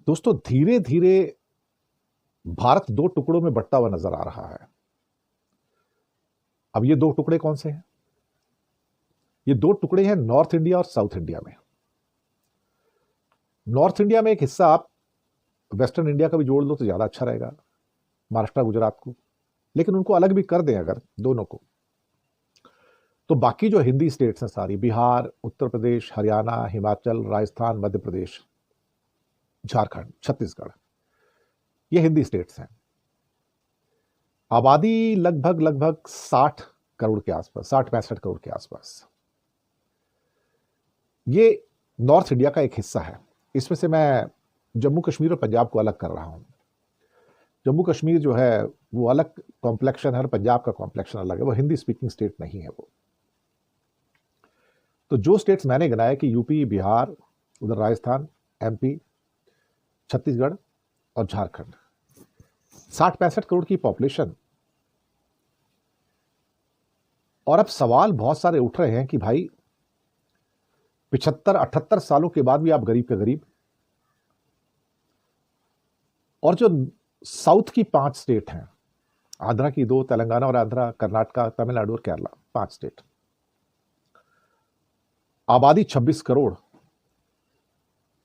दोस्तों, धीरे धीरे भारत दो टुकड़ों में बंटा हुआ नजर आ रहा है। अब ये दो टुकड़े कौन से हैं? ये दो टुकड़े हैं नॉर्थ इंडिया और साउथ इंडिया में। नॉर्थ इंडिया में एक हिस्सा आप वेस्टर्न इंडिया का भी जोड़ लो तो ज्यादा अच्छा रहेगा, महाराष्ट्र गुजरात को। लेकिन उनको अलग भी कर दें अगर दोनों को, तो बाकी जो हिंदी स्टेट्स हैं सारी, बिहार, उत्तर प्रदेश, हरियाणा, हिमाचल, राजस्थान, मध्य प्रदेश, झारखंड, छत्तीसगढ़, ये हिंदी स्टेट्स हैं। आबादी लगभग लगभग 60 करोड़ के आसपास, 60-65 करोड़ के आसपास। ये नॉर्थ इंडिया का एक हिस्सा है। इसमें से मैं जम्मू कश्मीर और पंजाब को अलग कर रहा हूं। जम्मू कश्मीर जो है वो अलग कॉम्प्लेक्शन है और पंजाब का कॉम्प्लेक्शन अलग है, वो हिंदी स्पीकिंग स्टेट नहीं है वो। तो जो स्टेट्स मैंने गिनाए कि यूपी, बिहार, उधर राजस्थान, एमपी, छत्तीसगढ़ और झारखंड, 60-65 करोड़ की पॉपुलेशन। और अब सवाल बहुत सारे उठ रहे हैं कि भाई 75-78 सालों के बाद भी आप गरीब के गरीब। और जो साउथ की 5 स्टेट हैं, आंध्रा की 2, तेलंगाना और आंध्रा, कर्नाटका, तमिलनाडु और केरला, 5 स्टेट, आबादी 26 करोड़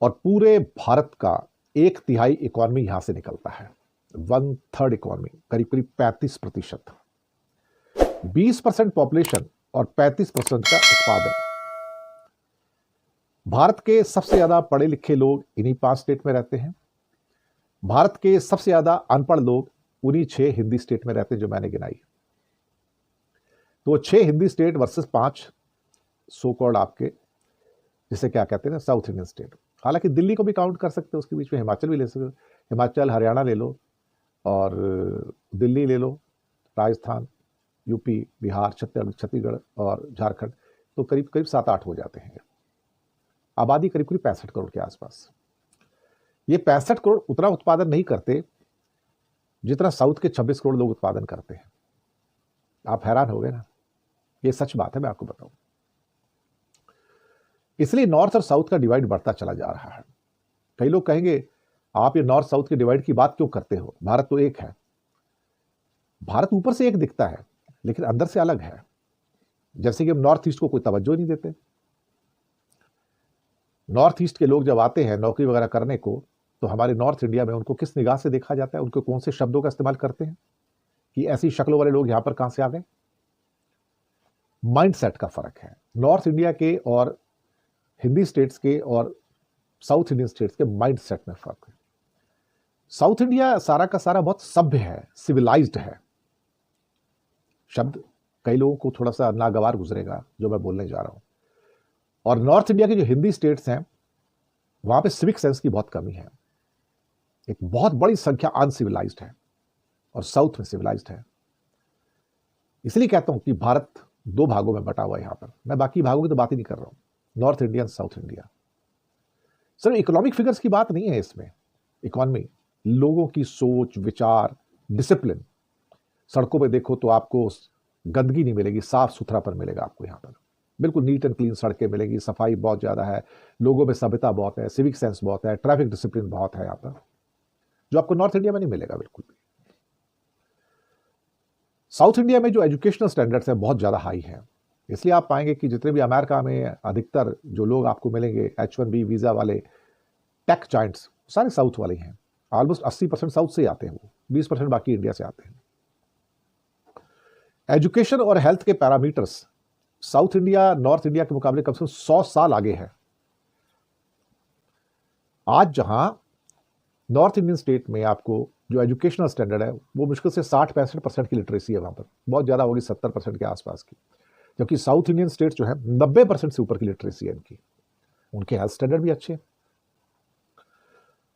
और पूरे भारत का 1/3 इकोनॉमी यहां से निकलता है। 1/3 इकोनॉमी, करीब करीब 35%। 20% पॉपुलेशन और 35% का उत्पादन। भारत के सबसे ज्यादा पढ़े लिखे लोग इन्हीं 5 स्टेट में रहते हैं। भारत के सबसे ज्यादा अनपढ़ लोग उन्हीं 6 हिंदी स्टेट में रहते हैं जो मैंने गिनाई। तो 6 Hindi state versus 5 so called आपके, जिसे क्या कहते हैं ना, साउथ इंडियन स्टेट। हालांकि दिल्ली को भी काउंट कर सकते हो, उसके बीच में हिमाचल भी ले सकते हो। हिमाचल, हरियाणा ले लो और दिल्ली ले लो, राजस्थान, यूपी, बिहार, छत्तीसगढ़ और झारखंड, तो करीब करीब 7-8 हो जाते हैं। आबादी करीब करीब 65 करोड़ के आसपास। ये 65 करोड़ उतना उत्पादन नहीं करते जितना साउथ के 26 करोड़ लोग उत्पादन करते हैं। आप हैरान हो गए ना, ये सच बात है, मैं आपको बताऊं। इसलिए नॉर्थ और साउथ का डिवाइड बढ़ता चला जा रहा है। कई लोग कहेंगे आप ये नॉर्थ साउथ के डिवाइड की बात क्यों करते हो, भारत तो एक है। भारत ऊपर से एक दिखता है लेकिन अंदर से अलग है। जैसे कि हम नॉर्थ ईस्ट को कोई तवज्जो नहीं देते। नॉर्थ ईस्ट के लोग जब आते हैं नौकरी वगैरह करने को, तो हमारे नॉर्थ इंडिया में उनको किस निगाह से देखा जाता है, उनको कौन से शब्दों का इस्तेमाल करते हैं कि ऐसी शक्लों वाले लोग यहां पर कहां से आ गए। माइंडसेट का फर्क है नॉर्थ इंडिया के और हिंदी स्टेट्स के और साउथ इंडियन स्टेट्स के माइंडसेट में फर्क है। साउथ इंडिया सारा का सारा बहुत सभ्य है, सिविलाइज्ड है। शब्द कई लोगों को थोड़ा सा नागवार गुजरेगा जो मैं बोलने जा रहा हूं। और नॉर्थ इंडिया के जो हिंदी स्टेट्स हैं वहां पे सिविक सेंस की बहुत कमी है। एक बहुत बड़ी संख्या अनसिविलाइज्ड है और साउथ में सिविलाइज्ड है। इसलिए कहता हूं कि भारत 2 भागों में बटा हुआ है। यहां पर मैं बाकी भागों की तो बात ही नहीं कर रहा हूं, नॉर्थ इंडिया, साउथ इंडिया। सिर्फ इकोनॉमिक फिगर्स की बात नहीं है इसमें। इकोनॉमी, लोगों की सोच, विचार, डिसिप्लिन। सड़कों पे देखो तो आपको गंदगी नहीं मिलेगी, साफ सुथरा पर मिलेगा आपको। यहाँ पर बिल्कुल नीट एंड क्लीन सड़कें मिलेगी, सफाई बहुत ज्यादा है, लोगों में सभ्यता बहुत है, सिविक सेंस बहुत है, ट्रैफिक डिसिप्लिन बहुत है यहाँ पर, जो आपको नॉर्थ इंडिया में नहीं मिलेगा बिल्कुल भी। साउथ इंडिया में जो एजुकेशनल स्टैंडर्ड्स है बहुत ज्यादा हाई है। इसलिए आप पाएंगे कि जितने भी अमेरिका में अधिकतर जो लोग आपको मिलेंगे H1B वीजा वाले टेक जायंट्स, सारे साउथ वाले हैं। ऑलमोस्ट 80% साउथ से आते हैं, वो 20% बाकी इंडिया से आते हैं। एजुकेशन और हेल्थ के parameters south India north India के मुकाबले कम से कम 100 साल आगे है। आज जहां नॉर्थ इंडियन स्टेट में आपको जो एजुकेशनल स्टैंडर्ड है वो मुश्किल से 60-65% की लिटरेसी है, वहां पर बहुत ज्यादा होगी, 70% के आसपास की। जबकि साउथ इंडियन स्टेट जो है 90% से ऊपर की लिटरेसी है इनकी। उनके हेल्थ स्टैंडर्ड भी अच्छे हैं।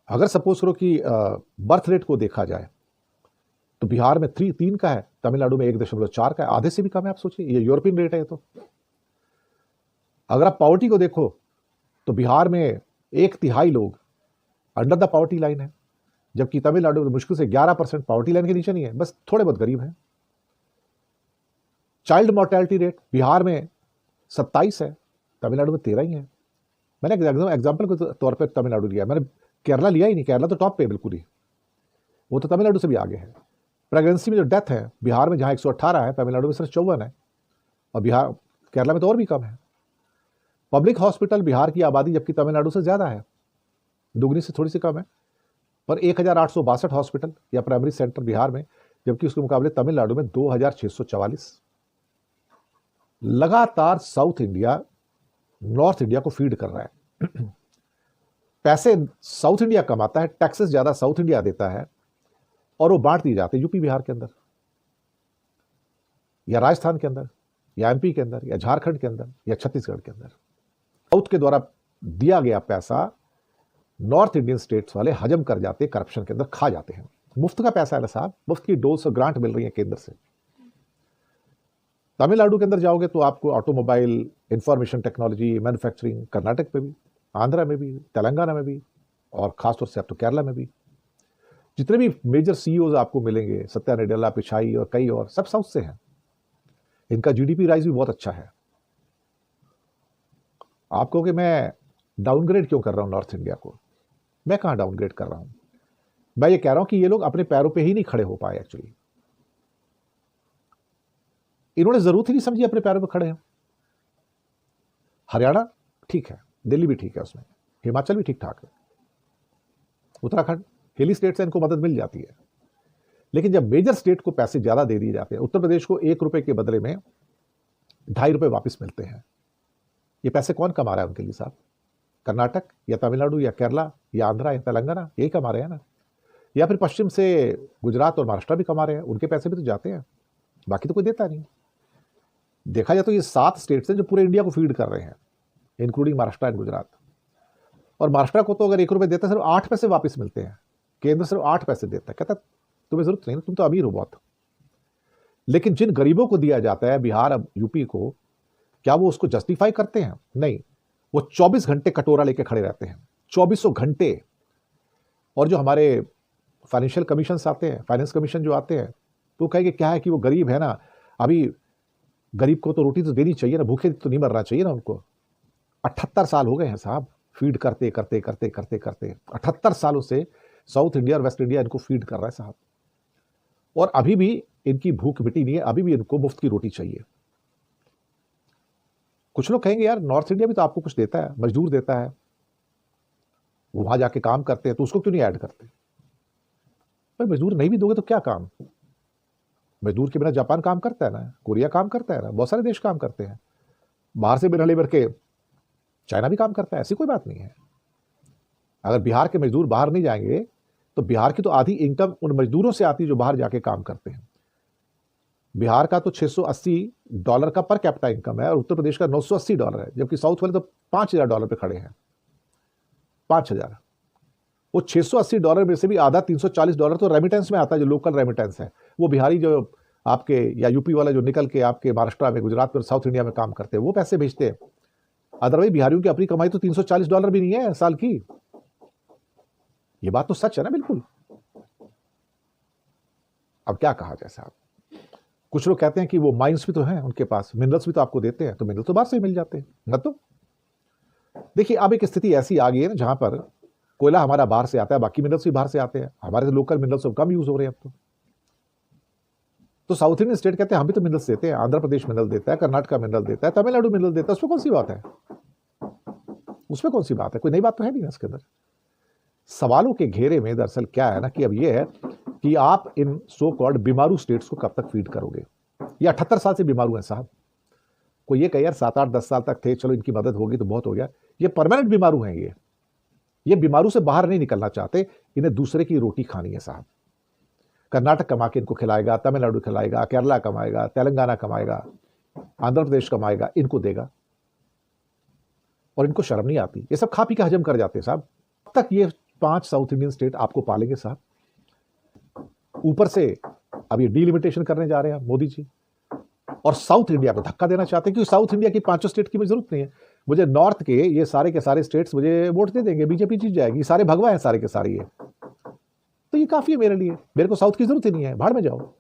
अगर सपोज करो कि बर्थ रेट को देखा जाए तो बिहार में 3 का है, तमिलनाडु में 1.4 का है, आधे से भी कम है। आप सोचिए, ये यूरोपियन रेट है। तो अगर आप पॉवर्टी को देखो तो बिहार में 1/3 लोग अंडर द पॉवर्टी लाइन है, जबकि तमिलनाडु में मुश्किल से 11% पॉवर्टी लाइन के नीचे नहीं है, बस थोड़े बहुत गरीब हैं। चाइल्ड मोर्टेलिटी रेट बिहार में 27 है, तमिलनाडु में 13 ही है। मैंने एग्जाम्पल के तौर पर तमिलनाडु लिया, मैंने केरला लिया ही नहीं, केरला तो टॉप पे है बिल्कुल ही, वो तो तमिलनाडु से भी आगे है। प्रेगनेंसी में जो डेथ है बिहार में जहाँ 118 है, तमिलनाडु में सिर्फ 54 है, और बिहार केरला में तो और भी कम है। पब्लिक हॉस्पिटल बिहार की आबादी जबकि तमिलनाडु से ज़्यादा है, दुगनी से थोड़ी सी कम है, पर 1862 हॉस्पिटल या प्राइमरी सेंटर बिहार में, जबकि उसके मुकाबले तमिलनाडु में 2644। लगातार साउथ इंडिया नॉर्थ इंडिया को फीड कर रहा है। पैसे साउथ इंडिया कमाता है, टैक्सेस ज्यादा साउथ इंडिया देता है, और वो बांट दिए जाते हैं यूपी बिहार के अंदर, या राजस्थान के अंदर, या एमपी के अंदर, या झारखंड के अंदर, या छत्तीसगढ़ के अंदर। साउथ के द्वारा दिया गया पैसा नॉर्थ इंडियन स्टेट्स वाले हजम कर जाते हैं, करप्शन के अंदर खा जाते हैं। मुफ्त का पैसा है ना साहब, मुफ्त की डोज और ग्रांट मिल रही है केंद्र से। तमिलनाडु के अंदर जाओगे तो आपको automobile, information technology, manufacturing Karnataka में भी, आंध्रा में भी, तेलंगाना में भी, और खासतौर से अब तो केरला में भी। जितने भी मेजर सीईओज आपको मिलेंगे, सत्या नडेला, पिचाई और कई और, सब साउथ से हैं। इनका जीडीपी राइज भी बहुत अच्छा है। आप कहोगे मैं डाउनग्रेड क्यों कर रहा हूं नॉर्थ इंडिया को? मैं कहां डाउनग्रेड कर रहा हूं? मैं ये कह रहा हूं कि ये लोग अपने पैरों पे ही नहीं खड़े हो पाए। एक्चुअली इन्होंने जरूरत ही नहीं समझी अपने पैरों पे खड़े हैं। हरियाणा ठीक है, दिल्ली भी ठीक है, उसमें हिमाचल भी ठीक ठाक है, उत्तराखंड, हिली स्टेट से इनको मदद मिल जाती है। लेकिन जब मेजर स्टेट को पैसे ज्यादा दे दिए जाते हैं, उत्तर प्रदेश को 1 रुपए के बदले में 2.5 रुपए वापस मिलते हैं, ये पैसे कौन कमा रहा है उनके लिए साहब? कर्नाटक या तमिलनाडु या केरला या आंध्रा या तेलंगाना, यही कमा रहे हैं ना। या फिर पश्चिम से गुजरात और महाराष्ट्र भी कमा रहे हैं, उनके पैसे भी तो जाते हैं, बाकी तो कोई देता नहीं। देखा जाए तो ये 7 स्टेट्स हैं जो पूरे इंडिया को फीड कर रहे हैं, इंक्लूडिंग महाराष्ट्र एंड गुजरात। और महाराष्ट्र को तो अगर 1 रुपए देता है, सिर्फ 8 पैसे वापस मिलते हैं। केंद्र सिर्फ 8 पैसे देता है, कहता तुम्हें जरूरत नहीं, तुम तो अमीर हो बहुत। लेकिन जिन गरीबों को दिया जाता है, बिहार, अब यूपी को, क्या वो उसको जस्टिफाई करते हैं? नहीं, वो 24 घंटे कटोरा लेके खड़े रहते हैं, 2400 घंटे। और जो हमारे फाइनेंशियल कमीशन आते हैं, फाइनेंस कमीशन जो आते हैं, तो कहेंगे क्या है कि वो गरीब है ना, अभी गरीब को तो रोटी तो देनी चाहिए ना, भूखे तो नहीं मरना चाहिए ना उनको। 78 साल हो गए हैं साहब फीड करते करते करते करते करते, 78 सालों से साउथ इंडिया और वेस्ट इंडिया इनको फीड कर रहा है साहब, और अभी भी इनकी भूख मिटी नहीं है, अभी भी इनको मुफ्त की रोटी चाहिए। कुछ लोग कहेंगे यार नॉर्थ इंडिया भी तो आपको कुछ देता है, मजदूर देता है, वहां जाके काम करते हैं, तो उसको क्यों नहीं ऐड करते? भाई मजदूर नहीं भी दोगे तो क्या काम? मजदूर के बिना जापान काम करता है ना, कोरिया काम करता है ना, बहुत सारे देश काम करते हैं। बाहर से बिना लेबर के चाइना भी काम करता है, ऐसी कोई बात नहीं है। अगर बिहार के मजदूर बाहर नहीं जाएंगे तो बिहार की तो आधी इनकम उन मजदूरों से आती है जो बाहर जाके काम करते हैं। बिहार का तो $680 का पर कैपिटा इनकम है, और उत्तर प्रदेश का $980 है, जबकि साउथ वाले तो $5000 पे खड़े हैं। 5000, वो $680 में से भी आधा $340 तो रेमिटेंस में आता है, जो लोकल रेमिटेंस है। वो बिहारी जो आपके या यूपी वाला जो निकल के आपके महाराष्ट्र में, गुजरात में, साउथ इंडिया में काम करते हैं, वो पैसे भेजते हैं। अदरवाइज बिहारियों की अपनी कमाई तो $340 भी नहीं है साल की। ये बात तो सच है ना, बिल्कुल। अब क्या कहा जाए साहब? कुछ लोग कहते हैं कि वो माइंस भी तो हैं उनके पास, मिनरल्स भी तो आपको देते हैं, तो मिनरल तो बाहर से ही मिल जाते हैं ना। तो देखिए अब एक स्थिति ऐसी आ गई है ना, जहां पर कोयला हमारा बाहर से आता है, बाकी मिनरल्स भी बाहर से आते हैं, हमारे लोकल मिनरल्स तो कम यूज हो रहे हैं अब तो साउथ इंडियन स्टेट कहते हैं हम भी तो मिनरल्स देते हैं, आंध्र प्रदेश मिनरल देता है, कर्नाटक मिनरल देता है, तमिलनाडु मिनरल देता है, उसमें कौन सी बात है? उसमें कौन सी बात है? कोई नई बात तो है नहीं इसके अंदर। सवालों के घेरे में दरअसल क्या है ना, कि अब यह है कि आप इन सो कॉल्ड बीमारू स्टेट्स को कब तक फीड करोगे? ये 78 साल से बीमारू हैं साहब। कोई ये कहे यार 7, 8, 10 साल तक थे, चलो इनकी मदद होगी तो बहुत हो गया। ये परमानेंट बीमारू हैं, ये बीमारू से बाहर नहीं निकलना चाहते, इन्हें दूसरे की रोटी खानी है साहब। कर्नाटक कमा के इनको खिलाएगा, तमिलनाडु खिलाएगा, केरला कमाएगा, तेलंगाना कमाएगा, आंध्र प्रदेश कमाएगा, इनको देगा, और इनको शर्म नहीं आती। ये सब खा पी के हजम कर जाते हैं साहब। अब तक ये 5 साउथ इंडियन स्टेट आपको पालेंगे साहब। ऊपर से अब ये डीलिमिटेशन करने जा रहे हैं मोदी जी, और साउथ इंडिया को धक्का देना चाहते हैं, क्योंकि साउथ इंडिया की 5 स्टेट की मुझे जरूरत नहीं है। मुझे नॉर्थ के ये सारे के सारे स्टेट्स मुझे वोट दे देंगे, बीजेपी जीत जाएगी, सारे भगवा है सारे के सारे, ये तो ये काफी है मेरे लिए, मेरे को साउथ की जरूरत ही नहीं है, भाड़ में जाओ।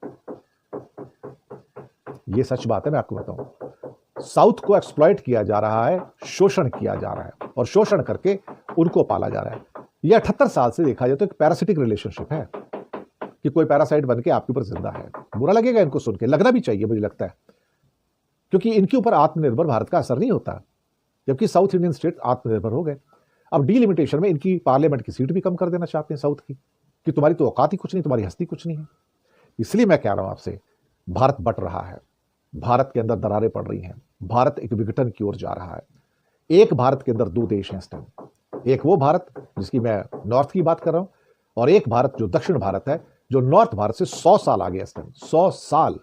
ये सच बात है, मैं आपको बताऊं। साउथ को एक्सप्लॉइट किया जा रहा है, शोषण किया जा रहा है, और शोषण करके उनको पाला जा रहा है। ये 78 साल से देखा जाए तो एक पैरासिटिक रिलेशनशिप है कि कोई पैरासाइट बन के आपके ऊपर जिंदा है। बुरा लगेगा इनको सुन के, लगना भी चाहिए मुझे लगता है, क्योंकि इनके ऊपर आत्मनिर्भर भारत का असर नहीं होता, जबकि साउथ इंडियन स्टेट आत्मनिर्भर हो गए। अब डीलिमिटेशन में इनकी पार्लियामेंट की सीट भी कम कर देना चाहते हैं साउथ की, कि तुम्हारी तो औकात ही कुछ नहीं, तुम्हारी हस्ती कुछ नहीं है। इसलिए मैं कह रहा हूं आपसे, भारत बट रहा है, भारत के अंदर दरारें पड़ रही हैं, भारत एक विघटन की ओर जा रहा है। एक भारत के अंदर दो देश हैं इस टाइम, एक वो भारत जिसकी मैं नॉर्थ की बात कर रहा हूं, और एक भारत जो दक्षिण भारत है, जो नॉर्थ भारत से 100 साल आगे है इस टाइम, 100 साल।